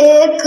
1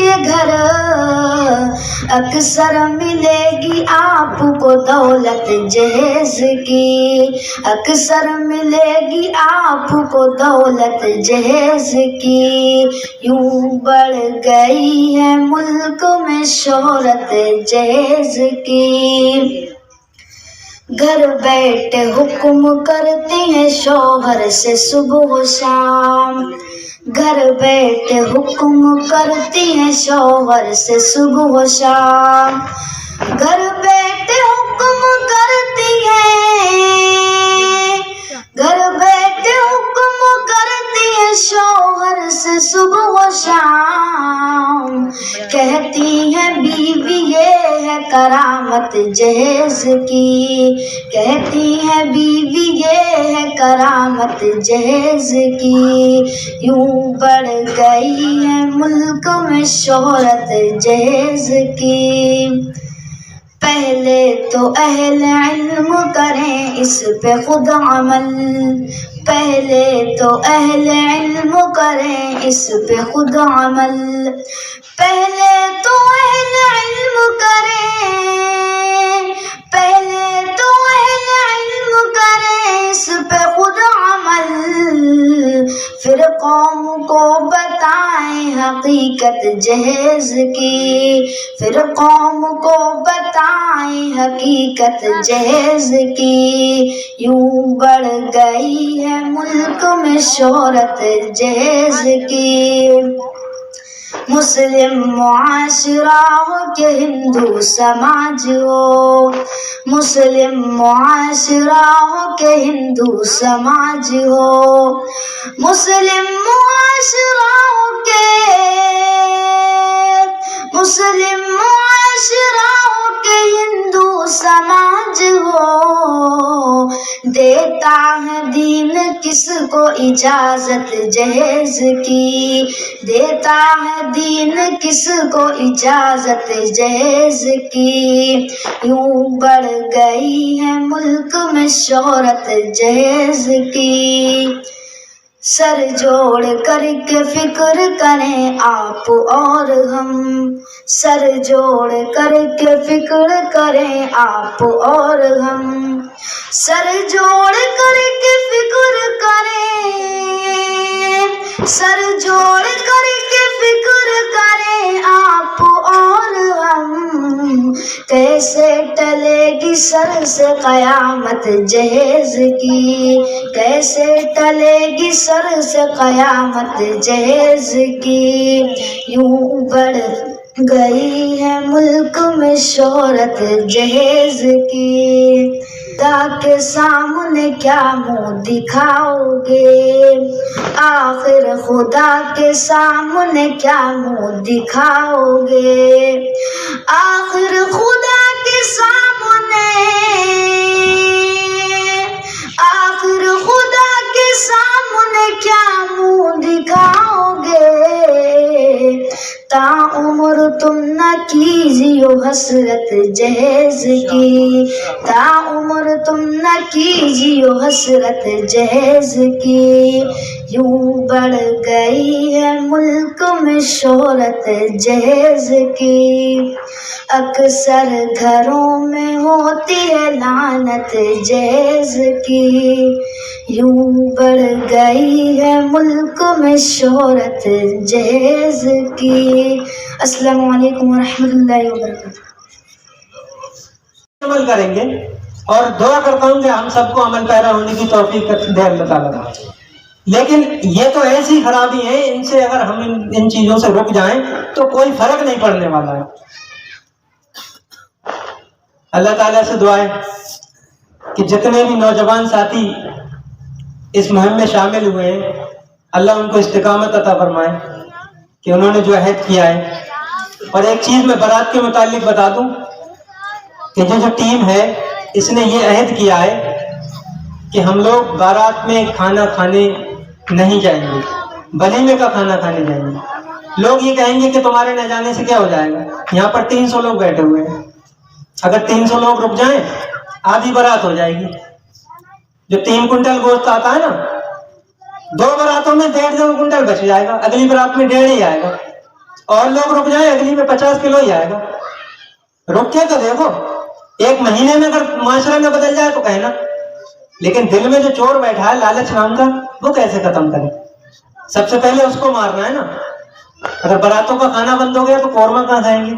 کے گھر اکثر ملے گی آپ کو دولت جہیز کی، اکثر ملے گی آپ کو دولت جہیز کی، یوں بڑھ گئی ہے ملک میں شہرت جہیز کی، گھر بیٹھے حکم کرتی ہیں شوہر سے صبح و شام، گھر بیٹھے حکم کرتی ہیں شوہر سے صبح و شام، گھر بیٹھے حکم کرتی ہیں، گھر بیٹھے حکم کرتی ہیں شوہر سے صبح و شام، کہتی ہیں بیوی یہ ہے کرامت جہیز کی، کہتی ہیں بیوی یہ ہے کرامت جہیز کی، یوں بڑھ گئی ہے ملک میں شہرت جہیز کی، پہلے تو اہل علم کریں اس پہ خود عمل، پہلے تو اہل علم کریں اس پہ خود عمل، پہلے تو اہل علم کریں، پہلے تو اہل علم کریں اس پہ خود عمل، پھر قوم کو بتائیں حقیقت جہیز کی، پھر قوم کو بتائیں حقیقت جہیز کی، یوں بڑھ گئی ہے ملک میں شہرت جہیز کی، مسلم معاشرہ ہو کہ ہندو سماج ہو، مسلم معاشرہ ہو کہ ہندو سماج ہو، مسلم معاشرہ ہو کہ مسلم معاشرہ ہو کہ ہندو سماج ہو، دیتا ہے دین کس کو اجازت جہیز کی، دیتا ہے دین کس کو اجازت جہیز کی، یوں بڑھ گئی ہے ملک میں شہرت جہیز کی، سر جوڑ کر کے فکر کریں آپ اور ہم، سر جوڑ کر کے فکر کریں آپ اور ہم، سر جوڑ کر کے فکر کریں، سر جوڑ کر کے فکر کریں آپ اور ہم، کیسے ٹلے گی سر سے قیامت جہیز کی، کیسے ٹلے گی سر سے قیامت جہیز کی، یوں بڑھ گئی ہے ملک میں شہرت جہیز کی، خدا کے سامنے کیا منہ دکھاؤ گے، آخر خدا کے سامنے کیا منہ دکھاؤ گے، آخر خدا کے سامنے، آخر خدا کے سامنے کیا منہ دکھاؤ گے، تا عمر تم نہ کیجیو حسرت جہیز کی، تا عمر تم نہ کیجیو حسرت جہیز کی، یوں بڑھ گئی ہے ملک میں شہرت جہیز کی، اکثر گھروں میں ہوتی ہے لعنت جہیز کی، یوں بڑھ گئی ہے ملک میں شہرت جہیز کی۔ السلام علیکم ورحمۃ اللہ وبرکاتہ۔ عمل کریں گے اور دعا کرتا ہوں کہ ہم سب کو عمل پیرا ہونے کی توفیق دے اللہ تعالیٰ۔ لیکن یہ تو ایسی خرابی ہے، ان سے اگر ہم ان چیزوں سے رک جائیں تو کوئی فرق نہیں پڑنے والا ہے۔ اللہ تعالیٰ سے دعا ہے کہ جتنے بھی نوجوان ساتھی اس مہم میں شامل ہوئے ہیں، اللہ ان کو استقامت عطا فرمائے کہ انہوں نے جو عہد کیا ہے۔ اور ایک چیز میں بارات کے متعلق بتا دوں کہ جو ٹیم ہے اس نے یہ عہد کیا ہے کہ ہم لوگ بارات میں کھانا کھانے نہیں جائیں گے، ولیمے کا کھانا کھانے جائیں گے۔ لوگ یہ کہیں گے کہ تمہارے نہ جانے سے کیا ہو جائے گا، یہاں پر 300 لوگ بیٹھے ہوئے ہیں، اگر 300 لوگ رک جائیں آدھی بارات ہو جائے گی۔ جو 3 کنٹل گوشت آتا ہے نا، 2 براتوں میں 1.5 کنٹل بچ جائے گا، اگلی برات میں 1.5 ہی آئے گا، اور لوگ رک جائیں اگلی میں 50 کلو ہی آئے گا. رک کے تو دیکھو, ایک مہینے میں اگر معاشرے میں بدل جائے تو کہنا. لیکن دل میں جو چور بیٹھا ہے لالچ نام کا, وہ کیسے ختم کرے؟ سب سے پہلے اس کو مارنا ہے نا. اگر براتوں کا کھانا بند ہو گیا تو قورمہ کہاں کھائیں گے؟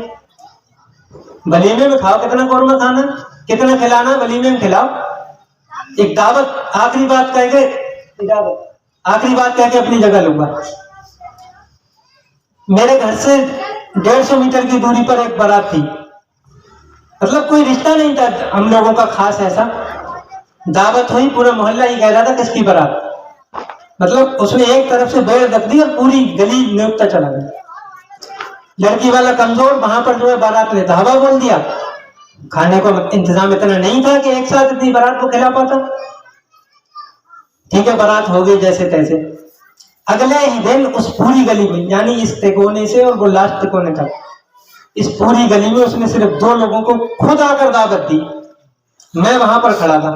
ولیمے میں کھاؤ, کتنا قورمہ کھانا, کتنا کھلانا, ولیمے میں کھلاؤ. ایک دعوت آخری بات کہہ کے اپنی جگہ لوں گا. میرے گھر سے 150 میٹر کی دوری پر ایک بارات تھی. مطلب کوئی رشتہ نہیں تھا ہم لوگوں کا خاص ایسا. دعوت ہوئی, پورا محلہ ہی کہہ رہا تھا کس کی بارات. مطلب اس نے ایک طرف سے بیڑ رکھ دی اور پوری گلی نیوکتا چلا گیا. لڑکی والا کمزور, وہاں پر جو ہے بارات نے دھاوا بول دیا. کھانے کا انتظام اتنا نہیں تھا کہ ایک ساتھ اتنی بارات کو کھلا پاتا. ٹھیک ہے, بارات ہو گئی جیسے تیسے. اگلے ہی دن اس پوری گلی میں, یعنی اس کونے سے اور وہ لاسٹ کونے تک, اس پوری گلی میں اس نے صرف 2 لوگوں کو خود آ کر دعوت دی. میں وہاں پر کھڑا تھا,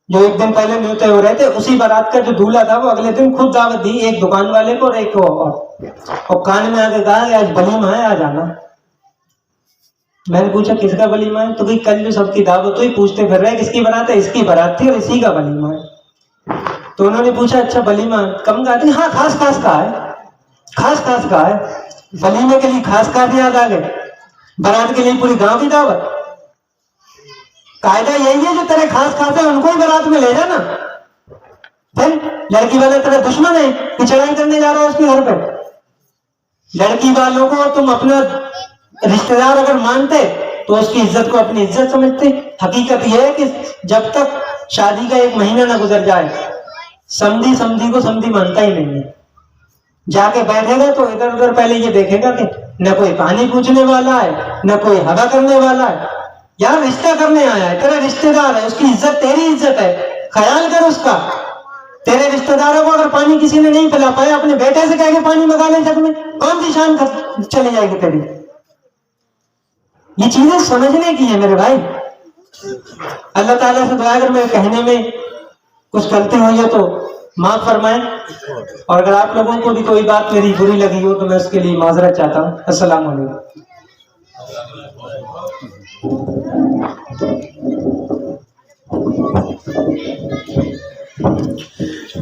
جو ایک دن پہلے نیوتے ہو رہے تھے. اسی بارات کا جو دولہا تھا وہ اگلے دن خود دعوت دی, ایک دکان والے کو اور ایک کو اور کان میں آ کے کہا کہ آج ولیمہ ہے, آ جانا. میں نے پوچھا کس کا ولیمہ ہے؟ تو بھائی کل جو سب کی دعوت ہوئی پوچھتے پھر رہے کس کی بارات ہے؟ اس کی بارات تھی اور اسی کا ولیمہ ہے. تو انہوں نے پوچھا اچھا ولیمہ کم کا ہے؟ ہاں خاص خاص کا ہے, خاص خاص کا ہے. ولیمے کے لیے خاص خاص یاد آ گئے, بارات کے لیے پوری گاؤں کی دعوت. قاعدہ یہی ہے جو تیرے خاص خاص ہے ان کو ہی بارات میں لے جانا. پھر لڑکی والے تیرے دشمن ہے کہ چڑھائی کرنے جا رہا ہے اس کے گھر پہ. لڑکی والوں کو تم اپنا رشتہ دار اگر مانتے تو اس کی عزت کو اپنی عزت سمجھتے. حقیقت یہ ہے کہ جب تک شادی کا 1 مہینہ نہ گزر جائے سمدھی کو سمدھی مانتا ہی نہیں ہے. جا کے بیٹھے گا تو ادھر ادھر پہلے یہ دیکھے گا کہ نہ کوئی پانی پوچھنے والا ہے نہ کوئی ہوا کرنے والا ہے. یار رشتہ کرنے آیا ہے, تیرا رشتہ دار ہے, اس کی عزت تیری عزت ہے, خیال کر اس کا. تیرے رشتہ داروں کو اگر پانی کسی نے نہیں پلا پایا اپنے بیٹے سے کہہ کے پانی منگا لے جگ میں, کون سی شان چلی جائے گی تیری؟ یہ چیزیں سمجھنے کی ہیں میرے بھائی. اللہ تعالیٰ سے دعا کر, میں کہنے میں کچھ غلطی ہوئی ہے تو معاف فرمائیں, اور اگر آپ لوگوں کو بھی کوئی بات میری بری لگی ہو تو میں اس کے لیے معذرت چاہتا ہوں. السلام علیکم.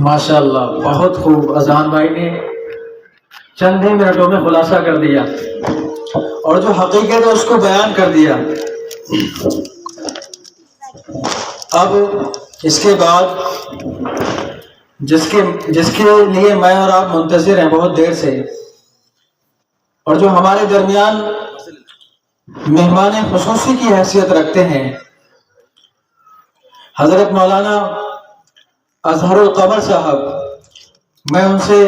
ماشاء اللہ, بہت خوب. اذان بھائی نے چند ہی منٹوں میں خلاصہ کر دیا اور جو حقیقت ہے اس کو بیان کر دیا. اب اس کے بعد جس کے لیے میں اور آپ منتظر ہیں بہت دیر سے, اور جو ہمارے درمیان مہمان خصوصی کی حیثیت رکھتے ہیں, حضرت مولانا اظہر القمر صاحب, میں ان سے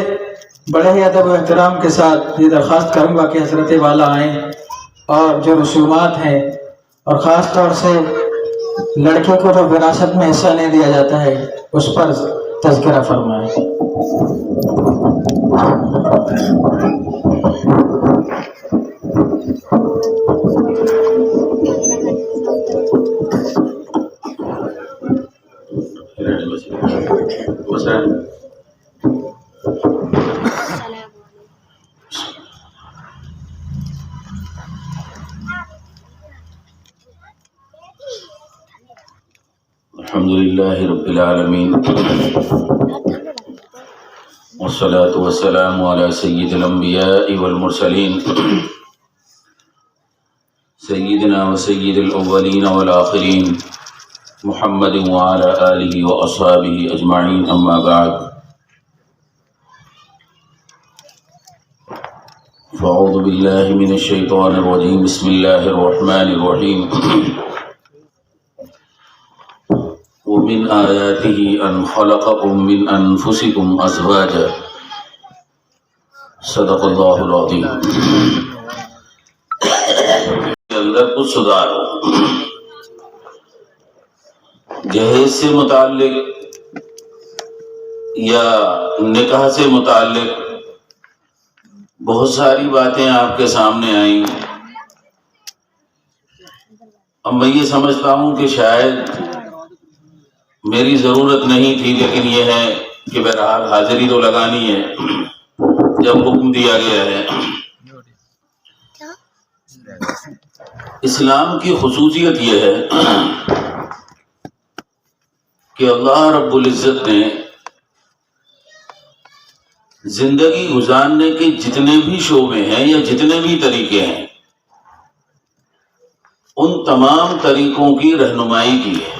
بڑے ہی ادب و احترام کے ساتھ یہ درخواست کروں گا کہ حضرت والا آئیں اور جو رسومات ہیں اور خاص طور سے لڑکے کو جو وراثت میں حصہ نہیں دیا جاتا ہے اس پر تذکرہ فرمائیں. الحمدللہ رب العالمین والصلاة والسلام علی سید الانبیاء والمرسلین سیدنا و سید الاولین والآخرین محمد وعلی آلہ واصحابہ اجمعین. اما بعد فاعوذ باللہ من الشیطان الرجیم. بسم اللہ الرحمن الرحیم. ومن آیاته أن خلقكم من أنفسكم أزواجا. صدق اللہ العظیم. اندر کچھ سدھار ہو. جہیز سے متعلق یا نکاح سے متعلق بہت ساری باتیں آپ کے سامنے آئیں. اب میں یہ سمجھتا ہوں کہ شاید میری ضرورت نہیں تھی, لیکن یہ ہے کہ بہرحال حاضری تو لگانی ہے جب حکم دیا گیا ہے. اسلام کی خصوصیت یہ ہے کہ اللہ رب العزت نے زندگی گزارنے کے جتنے بھی شعبے ہیں یا جتنے بھی طریقے ہیں ان تمام طریقوں کی رہنمائی کی ہے.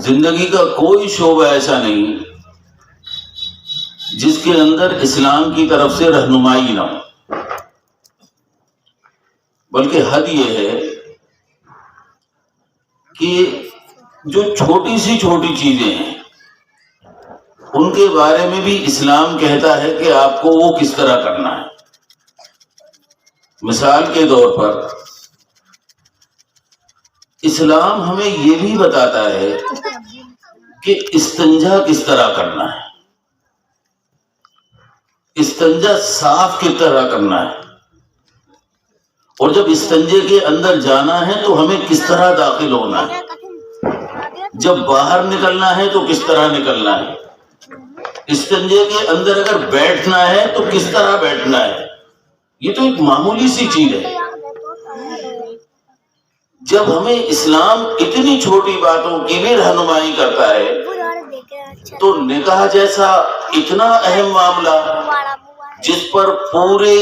زندگی کا کوئی شعبہ ایسا نہیں جس کے اندر اسلام کی طرف سے رہنمائی نہ ہو، بلکہ حد یہ ہے کہ جو چھوٹی سی چھوٹی چیزیں ہیں ان کے بارے میں بھی اسلام کہتا ہے کہ آپ کو وہ کس طرح کرنا ہے. مثال کے طور پر اسلام ہمیں یہ بھی بتاتا ہے کہ استنجا کس طرح کرنا ہے، استنجا صاف کس طرح کرنا ہے، اور جب استنجے کے اندر جانا ہے تو ہمیں کس طرح داخل ہونا ہے، جب باہر نکلنا ہے تو کس طرح نکلنا ہے، استنجے کے اندر اگر بیٹھنا ہے تو کس طرح بیٹھنا ہے. یہ تو ایک معمولی سی چیز ہے. جب ہمیں اسلام اتنی چھوٹی باتوں کی بھی رہنمائی کرتا ہے تو نکاح جیسا اتنا اہم معاملہ جس پر پورے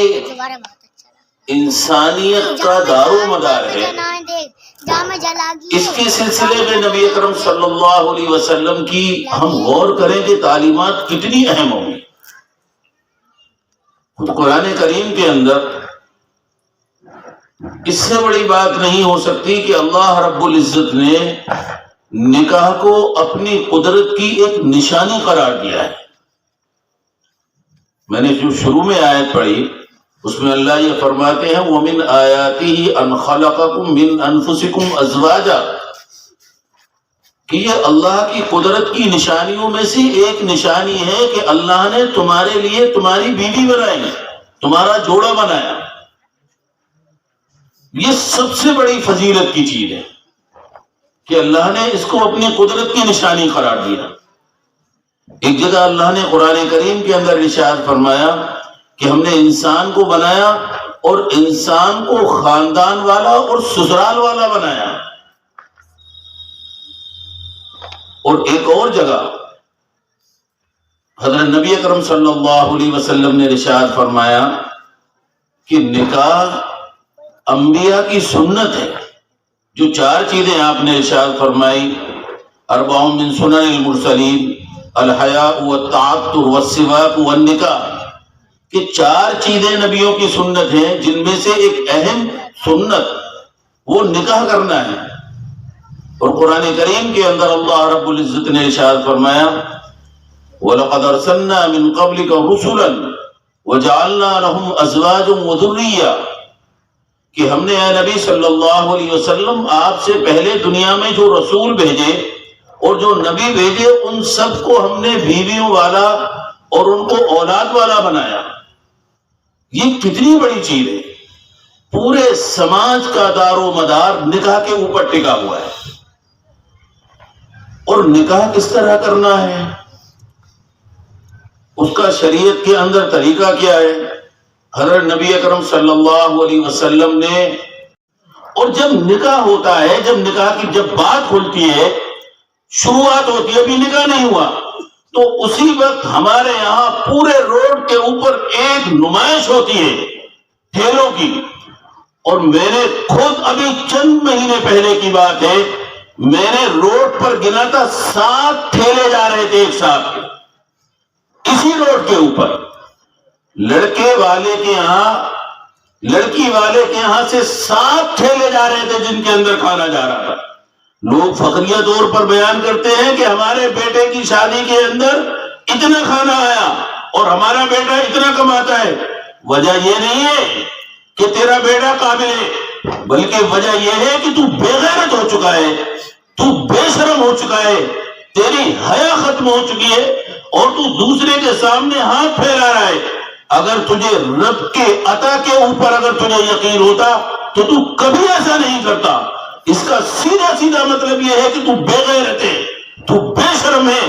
انسانیت کا دار و مدار ہے، اس کے سلسلے میں نبی اکرم صلی اللہ علیہ وسلم کی ہم غور کریں کہ تعلیمات کتنی اہم ہوں گی. خود قرآن کریم کے اندر اس سے بڑی بات نہیں ہو سکتی کہ اللہ رب العزت نے نکاح کو اپنی قدرت کی ایک نشانی قرار دیا ہے. میں نے جو شروع میں آیت پڑھی اس میں اللہ یہ فرماتے ہیں وَمِنْ آيَاتِهِ أَنْ خَلَقَكُمْ مِنْ أَنفُسِكُمْ أَزْوَاجًا، کہ یہ اللہ کی قدرت کی نشانیوں میں سے ایک نشانی ہے کہ اللہ نے تمہارے لیے تمہاری بیوی بنائی، تمہارا جوڑا بنایا. یہ سب سے بڑی فضیلت کی چیز ہے کہ اللہ نے اس کو اپنی قدرت کی نشانی قرار دیا. ایک جگہ اللہ نے قرآن کریم کے اندر ارشاد فرمایا کہ ہم نے انسان کو بنایا اور انسان کو خاندان والا اور سسرال والا بنایا. اور ایک اور جگہ حضرت نبی اکرم صلی اللہ علیہ وسلم نے ارشاد فرمایا کہ نکاح انبیاء کی سنت ہے. جو چار چیزیں آپ نے ارشاد فرمائی اربع من سنن المرسلین الحیاء والتعطر والسواک والنکاح، کہ چار چیزیں نبیوں کی سنت ہیں جن میں سے ایک اہم سنت وہ نکاح کرنا ہے. اور قرآن کریم کے اندر اللہ رب العزت نے ارشاد فرمایا وَلَقَدْ أَرْسَلْنَا مِن قَبْلِكَ رُسُلًا وَجَعَلْنَا لَهُمْ أَزْوَاجًا وَذُرِّيَّةً، کہ ہم نے اے نبی صلی اللہ علیہ وسلم آپ سے پہلے دنیا میں جو رسول بھیجے اور جو نبی بھیجے ان سب کو ہم نے بیویوں والا اور ان کو اولاد والا بنایا. یہ کتنی بڑی چیز ہے. پورے سماج کا دار و مدار نکاح کے اوپر ٹکا ہوا ہے. اور نکاح کس طرح کرنا ہے، اس کا شریعت کے اندر طریقہ کیا ہے، حضرت نبی اکرم صلی اللہ علیہ وسلم نے. اور جب نکاح ہوتا ہے، جب نکاح کی جب بات کھلتی ہے، شروعات ہوتی ہے، ابھی نکاح نہیں ہوا، تو اسی وقت ہمارے یہاں پورے روڈ کے اوپر ایک نمائش ہوتی ہے ٹھیلوں کی. اور میں نے خود ابھی چند مہینے پہلے کی بات ہے، میں نے روڈ پر گنا تھا 7 ٹھیلے جا رہے تھے ایک ساتھ اسی روڈ کے اوپر. لڑکے والے کے یہاں لڑکی والے کے یہاں سے 7 ٹھیلے جا رہے تھے جن کے اندر کھانا جا رہا تھا. لوگ فخریہ طور پر بیان کرتے ہیں کہ ہمارے بیٹے کی شادی کے اندر اتنا کھانا آیا اور ہمارا بیٹا اتنا کماتا ہے. وجہ یہ نہیں ہے کہ تیرا بیٹا قابل ہے، بلکہ وجہ یہ ہے کہ تو بے غیرت ہو چکا ہے، تو بے شرم ہو چکا ہے، تیری حیا ختم ہو چکی ہے اور تو دوسرے کے سامنے ہاتھ پھیلا رہا ہے. اگر تجھے رب کے عطا کے اوپر اگر تجھے یقین ہوتا تو تو کبھی ایسا نہیں کرتا. اس کا سیدھا سیدھا مطلب یہ ہے کہ تو بے غیرت ہے، تو بے شرم ہے،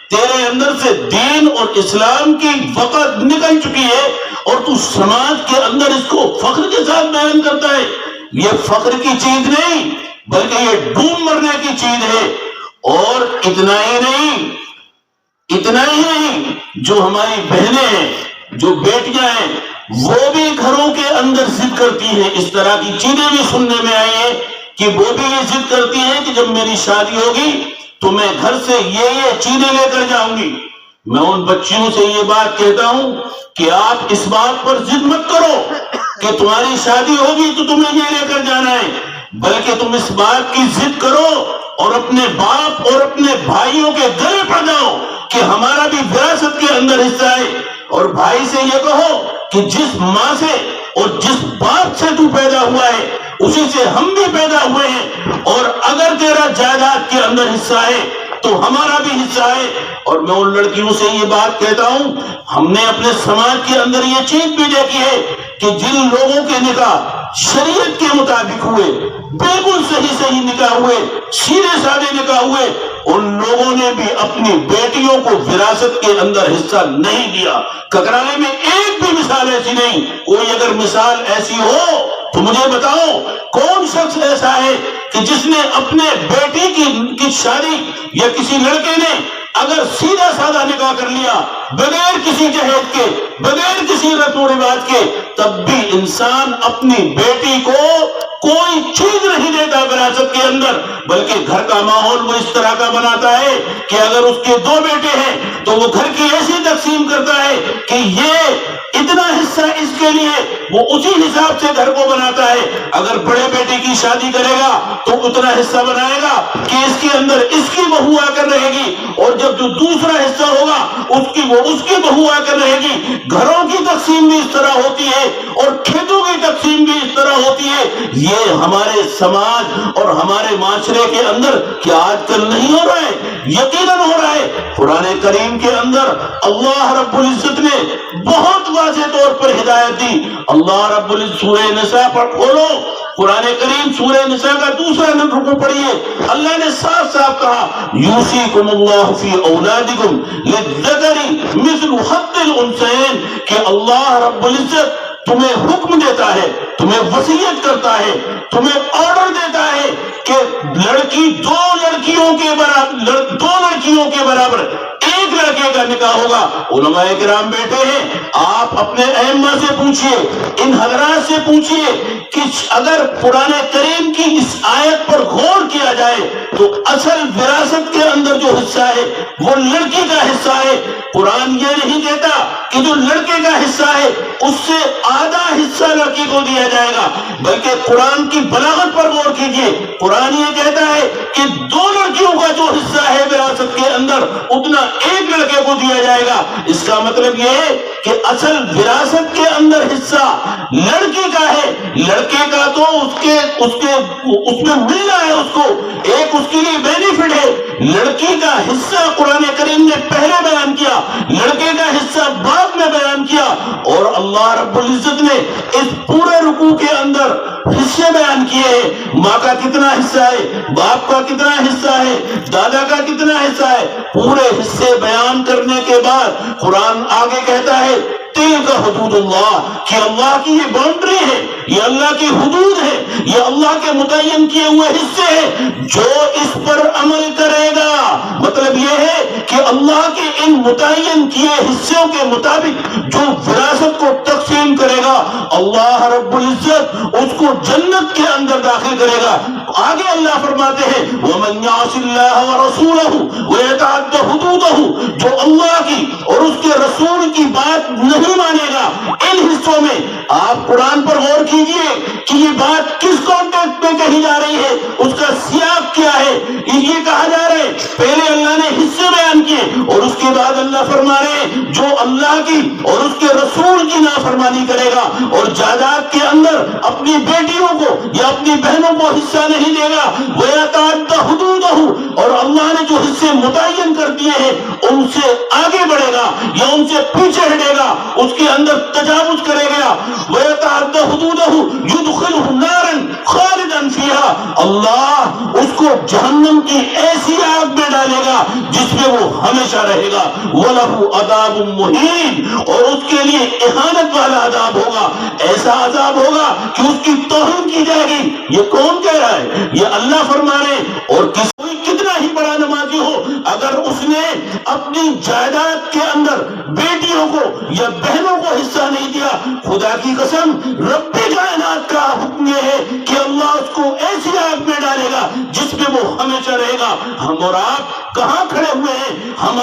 تیرے اندر سے دین اور اسلام کی وقت نکل چکی ہے اور تو سماج کے اندر اس کو فخر کے ساتھ بیان کرتا ہے. یہ فخر کی چیز نہیں بلکہ یہ ڈوب مرنے کی چیز ہے. اور اتنا ہی نہیں جو ہماری بہنیں ہیں, جو بیٹیاں ہیں, وہ بھی گھروں کے اندر ضد کرتی ہیں. اس طرح کی چیزیں بھی سننے میں آئی ہیں کہ وہ بھی یہ ضد کرتی ہیں کہ جب میری شادی ہوگی تو میں گھر سے یہ چیزیں لے کر جاؤں گی. میں ان بچیوں سے یہ بات کہتا ہوں کہ آپ اس بات پر ضد مت کرو کہ تمہاری شادی ہوگی تو تمہیں یہ لے کر جانا ہے, بلکہ تم اس بات کی ضد کرو اور اپنے باپ اور اپنے بھائیوں کے گلے پڑ جاؤ کہ ہمارا بھی وراثت کے اندر حصہ ہے. اور بھائی سے یہ کہو کہ جس ماں سے اور جس باپ سے تو پیدا ہوا ہے اسی سے ہم بھی پیدا ہوئے ہیں, اور اگر تیرا جائیداد کے اندر حصہ ہے تو ہمارا بھی حصہ ہے. اور میں ان لڑکیوں سے یہ بات کہتا ہوں, ہم نے اپنے سماج کے اندر یہ چیز بھی دیکھی ہے کہ جن لوگوں کے نکاح شریعت کے مطابق ہوئے, بالکل صحیح نکاح ہوئے, سیدھے سادے نکاح ہوئے, ان لوگوں نے بھی اپنی بیٹیوں کو وراثت کے اندر حصہ نہیں دیا. ککرانے میں ایک بھی مثال ایسی نہیں. کوئی اگر مثال ایسی ہو تو مجھے بتاؤ کون شخص ایسا ہے کہ جس نے اپنے بیٹی کی شادی یا کسی لڑکے نے اگر سیدھا سادہ نکاح کر لیا بغیر کسی جہیز کے, بغیر کسی رسم و رواج کے, تب بھی انسان اپنی بیٹی کو کوئی چیز نہیں دیتا وراثت کے اندر, بلکہ گھر کا ماحول وہ اس طرح کا بناتا ہے کہ اگر اس کے 2 بیٹے ہیں تو وہ گھر کی ایسی تقسیم کرتا ہے کہ یہ اتنا حصہ اس کے لیے, وہ اسی حساب سے گھر کو بناتا ہے. اگر بڑے بیٹے کی شادی کرے گا تو اتنا حصہ بنائے گا کہ اس کے اندر اس کی بہو آ کر رہے گی, اور جب جو دوسرا حصہ ہوگا اس کی بہو آ کر رہے گی. گھروں کی تقسیم بھی اس طرح ہوتی ہے اور کھیتوں کی تقسیم بھی اس طرح ہوتی ہے. یہ ہمارے سماج اور ہمارے معاشرے کے اندر کیا آج کل نہیں ہو رہا ہے؟ یقیناً ہو رہا ہے. قرآن کریم کے اندر اللہ رب العزت نے بہت واضح طور پر ہدایت دی. اللہ رب العزت سورہ نساء پر کھولو, قرآن کریم سورہ نساء کا 2 رکوع پڑھیے. اللہ نے صاف صاف کہا یوصیکم اللہ فی اولادکم للذکر مثل حظ الانثیین, کہ اللہ رب العزت تمہیں حکم دیتا ہے, تمہیں وصیت کرتا ہے, تمہیں آرڈر دیتا ہے کہ لڑکی 2 لڑکیوں کے برابر ایک لڑکے کا نکاح ہوگا. علماء کرام بیٹھے ہیں, آپ اپنے ائمہ سے پوچھئے, ان حضرات سے پوچھئے کہ اگر قرآن کریم کی اس آیت پر غور کیا جائے تو اصل وراثت کے اندر جو حصہ ہے وہ لڑکی کا حصہ ہے. قرآن یہ نہیں کہتا کہ جو لڑکے کا حصہ ہے اس سے آدھا حصہ لڑکی کو دیا جائے گا, بلکہ قرآن کی بلاغت پر غور کیجئے. قرآن یہ کہتا ہے کہ 2 لڑکیوں کا جو حصہ ہے وراثت کے اندر اتنا ایک لڑکے کو دیا جائے گا. اس کا مطلب یہ ہے کہ اصل وراثت کے اندر حصہ لڑکی کا ہے. لڑکے کا تو اس میں ملنا ہے, اس کو ایک اس کے لیے بینیفٹ ہے. لڑکی کا حصہ قرآن کریم نے پہلے بیان کیا, لڑکے کا حصہ بعد میں بیان کیا. اور اللہ رب العزت نے اس پورے رکوع کے اندر حصے بیان کیے ہیں. ماں کا کتنا حصہ ہے, باپ کا کتنا حصہ ہے, دادا کا کتنا حصہ ہے, پورے حصے بیان کرنے کے بعد قرآن آگے کہتا ہے تلک حدود اللہ, کہ اللہ کی یہ باؤنڈری ہے, یہ اللہ کی حدود ہے, یہ اللہ کے متعین کیے ہوئے حصے ہیں. جو اس پر عمل کرے گا, مطلب یہ ہے کہ اللہ کے ان متعین کیے حصوں کے مطابق جو وراثت کو تقسیم کرے گا, اللہ رب العزت اس کو جنت کے اندر داخل کرے گا. آگے اللہ فرماتے ہیں وَمَنْ يَعْصِ اللَّهَ وَرَسُولَهُ وَيَتَعَدَّ حُدُودَهُ, جو اللہ کی اور اس کے رسول کی بات نہیں مانے گا. ان حصوں میں آپ قرآن پر غور کیجئے کہ یہ بات کس کانٹیکسٹ میں کہی جا رہی ہے, اس کا سیاق کیا ہے. یہ کہا جا رہا ہے پہلے اللہ نے حصے بیان کیے اور اس کے بعد اللہ فرما رہے ہیں جو اللہ کی اور اس کے رسول کی نافرمانی کرے گا اور جائیداد کے اندر اپنی بیٹیوں کو یا اپنی بہنوں کو حصہ نہیں دے گا, وَيَتَعَدَّ حُدُودَهُ, اور اللہ نے جو حصے متعین کر دیے ہیں ان سے آگے بڑھے گا یا ان سے پیچھے ہٹے گا, اس کے اندر تجاوز کرے گا. وَيَتَعَدَّ حُدُودَهُ يُدْخِلْهُ نَارًا خَالِدًا فِيهَا, اللہ اس کو جہنم کی ایسی آگ میں ڈالے گا جس میں وہ ہمیشہ رہے گا. وَلَهُ عَذَابٌ مُّهِينٌ, اور اس کے لیے اہانت والا عذاب ہوگا, ایسا عذاب ہوگا کہ اس کی توہین کی جائے گی. یہ کون کہہ رہا ہے؟ یہ اللہ فرما رہے. اور کوئی کتنا ہی بڑا نمازی ہو, اگر اس نے اپنی جائیداد کے اندر بیٹیوں کو یا بہنوں کو حصہ نہیں دیا, خدا کی قسم رب کائنات کا حکم یہ ہے کہ اللہ اس کو ایسی آگ میں ڈالے گا جس میں وہ ہمیشہ رہے گا. ہم اور آپ کہاں کھڑے ہوئے ہیں؟ ہم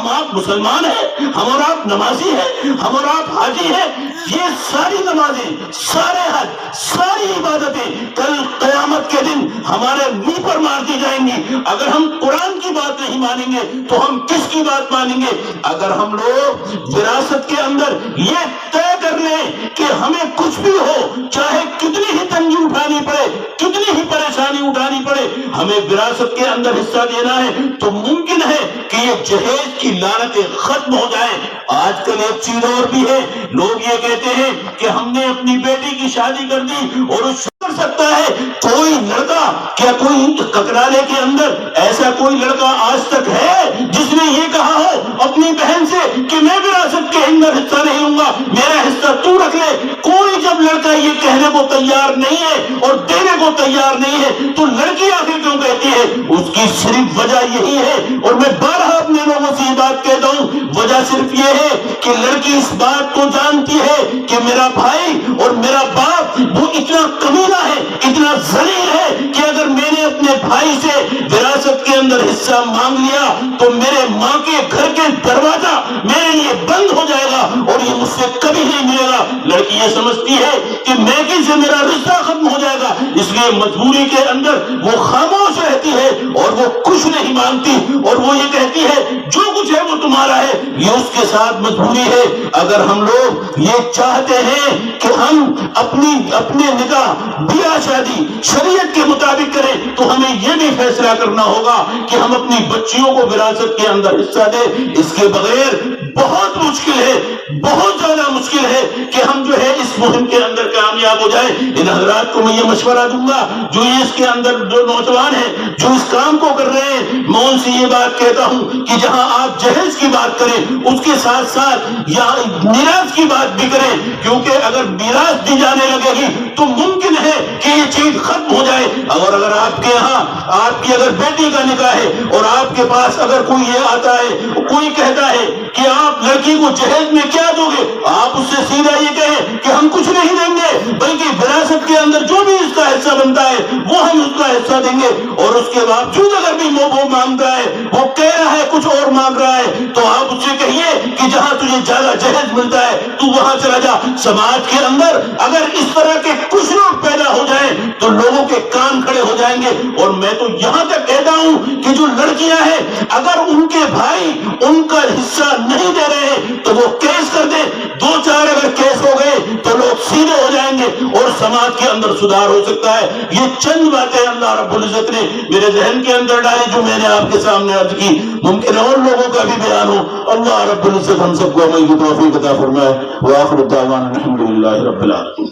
آپ مسلمان ہیں, ہم اور آپ نمازی ہیں, ہم اور آپ حاجی ہیں. یہ ساری نمازیں, سارے حج, ساری عبادتیں کل قیامت کے دن ہمارے منہ پر مار دی جائیں گی. اگر ہم قرآن کی بات نہیں مانیں گے تو ہم کس کی بات مانیں گے؟ اگر ہم لوگ وراثت کے اندر یہ طے کر لیں کہ ہمیں کچھ بھی ہو, چاہے کتنی ہی تنگی اٹھانی پڑے, کتنی ہی پریشانی اٹھانی پڑے, ہمیں وراثت کے اندر حصہ دینا ہے, تو ممکن ہے کہ یہ جہیز کی لعنتیں ختم ہو جائیں. آج کل ایک چیز اور بھی ہے, لوگ یہ کہتے ہیں کہ ہم نے اپنی بیٹی کی شادی کر دی, اور اس کر سکتا ہے کوئی لڑکا, کیا کوئی ککرالے کے اندر ایسا کوئی لڑکا آج تک ہے جس نے یہ کہا ہو اپنی بہن سے کہ میں وراثت کے اندر حصہ نہیں لوں گا, میرا حصہ تو رکھ لے؟ کوئی جب لڑکا یہ کہنے کو تیار نہیں ہے اور دینے کو تیار نہیں ہے تو لڑکی آخر کیوں کہتی ہے؟ اس کی صرف وجہ یہی ہے, اور میں بارہا اپنے لوگوں سے یہ بات کہتا ہوں, وجہ صرف یہ ہے کہ لڑکی اس بات کو جانتی ہے کہ میرا بھائی اور میرا باپ وہ اتنا کمینہ ہے, اتنا ذلیل ہے کہ اگر میں نے اپنے بھائی سے وراثت کے اندر حصہ مانگ لیا تو میرے ماں کے گھر کے دروازہ میرے لیے بند ہو جائے گا اور یہ مجھ سے کبھی نہیں ملے گا. لڑکی یہ سمجھتی ہے کہ میکی سے میرا رشتہ ختم ہو جائے گا, اس لیے مجبوری کے اندر وہ خاموش رہتی ہے اور وہ کچھ نہیں مانگتی, اور وہ یہ کہتی ہے جو کچھ ہے وہ تمہارا ہے. یہ اس کے ساتھ مجبوری ہے. اگر ہم لوگ یہ چاہتے ہیں کہ ہم اپنے نکاح بیاہ شادی شریعت کے مطابق کریں تو ہمیں یہ بھی فیصلہ کرنا ہوگا کہ ہم اپنی بچیوں کو وراثت کے اندر حصہ دیں. اس کے بغیر بہت مشکل ہے, بہت زیادہ مشکل ہے کہ ہم جو ہے اس مہم کے اندر کامیاب ہو جائیں. ان حضرات کو میں یہ مشورہ دوں گا جو یہ اس کے اندر جو نوجوان ہیں جو اس کام کو کر رہے ہیں, میں ان سے یہ بات کہتا ہوں کہ جہاں آپ جہیز کی بات کریں اس کے ساتھ ساتھ یہاں میراث کی بات بھی کریں, کیونکہ اگر میراث دی جانے لگے گی تو ممکن ہے کہ یہ چیز ختم ہو جائے. اور اگر آپ کے یہاں آپ کی اگر بیٹی کا نکاح ہے اور آپ کے پاس اگر کوئی یہ آتا ہے, کوئی کہتا ہے کہ آپ لڑکی کو جہیز میں کیا دو گے, آپ اس سے سیدھا یہ کہیں کہ ہم کچھ نہیں دیں گے, بلکہ وراثت کے اندر جو بھی اس کا حصہ بنتا ہے وہ ہم اس کا حصہ دیں گے. اور اس کے باوجود اگر بھی وہ مانگتا ہے, وہ کہہ رہا ہے کچھ اور مانگ رہا ہے, تو آپ اس سے کہیے کہ جہاں تجھے زیادہ جہیز ملتا ہے تو وہاں چلا جا. سماج کے اندر اگر اس طرح کے کچھ لوگ پیدا ہو جائیں تو لوگوں کے کان کھڑے ہو جائیں گے. اور میں تو یہاں تک کہتا ہوں کہ جو لڑکیاں ہیں اگر ان کے بھائی ان کا حصہ نہیں دے رہے ہیں تو وہ کیس کر دیں. 2-4 اگر کیس ہو گئے تو لوگ سیدھے ہو جائیں گے اور سماج کے اندر سدھار ہو سکتا ہے. یہ چند باتیں اللہ رب العزت نے میرے ذہن کے اندر ڈالی جو میں نے آپ کے سامنے عرض کی. ممکن ہے اور لوگوں کا بھی بیان ہو. اللہ رب العزت ہم سب کو عمل کی توفیق عطا فرمائے. وآخر دعوانا الحمدللہ رب العالمین.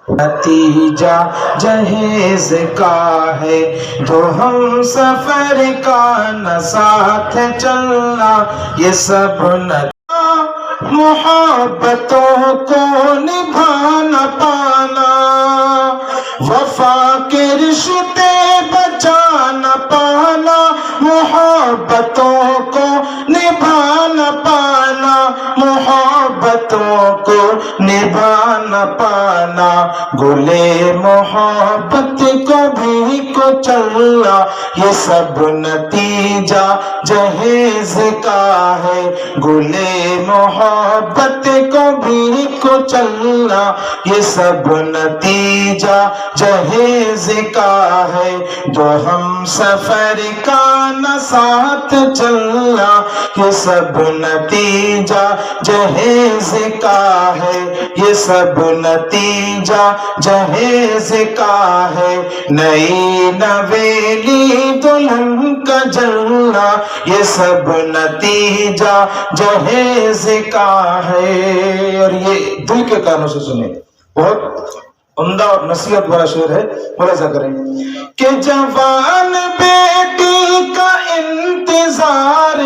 نتیجہ جہیز کا ہے تو ہم سفر کا نہ ساتھ چلنا, یہ سب محبتوں کو نبھانا پانا, وفا کے رشتے بچانا پانا, محبتوں کو نبھانا پانا, محبتوں کو نبھانا پانا, گلے محبت کو بھی کچلنا, یہ سب نتیجہ جہیز کا ہے. گلے محبت کو بھی کچلنا, یہ سب نتیجہ جہیز کا ہے. جو ہم سفر کا نہ ساتھ چلنا, یہ سب نتیجہ جہیز کا ہے. یہ سب نتیجہ جہیز کا ہے. نئی نویلی دلہن کا جلنا, یہ سب نتیجہ جہیز کا ہے. اور یہ دل کے کانوں سے سنیں, بہت عمدہ اور نصیحت بھرا شعر ہے، ملاحظہ کریں کہ جوان بیٹی کا انتظار،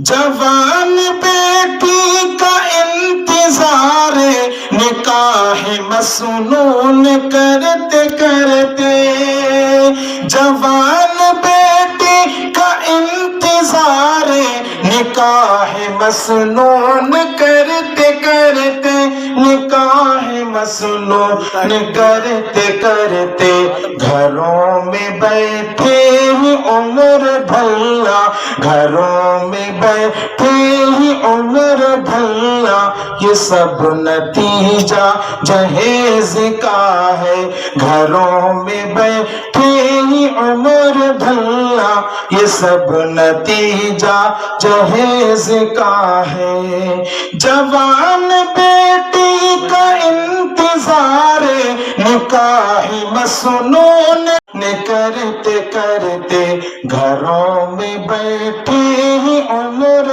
جوان بیٹی کا انتظار، نکاح مسنون کرتے کرتے، جوان بیٹی کا انتظار، نکاح مسنون کرتے کرتے، نکاح مسنون کرتے کرتے، گھروں میں بیٹھے ہی عمر بھلا، گھروں میں بیٹھے ہی عمر بھلا، یہ سب نتیجہ جہیز کا ہے، گھروں میں بیٹھے ہی عمر بھلا، یہ سب نتیجہ جہیز کا ہے، جوان بیٹی کا انتظار، نکاح مسنون کرتے کرتے، گھروں میں بیٹھے ہی عمر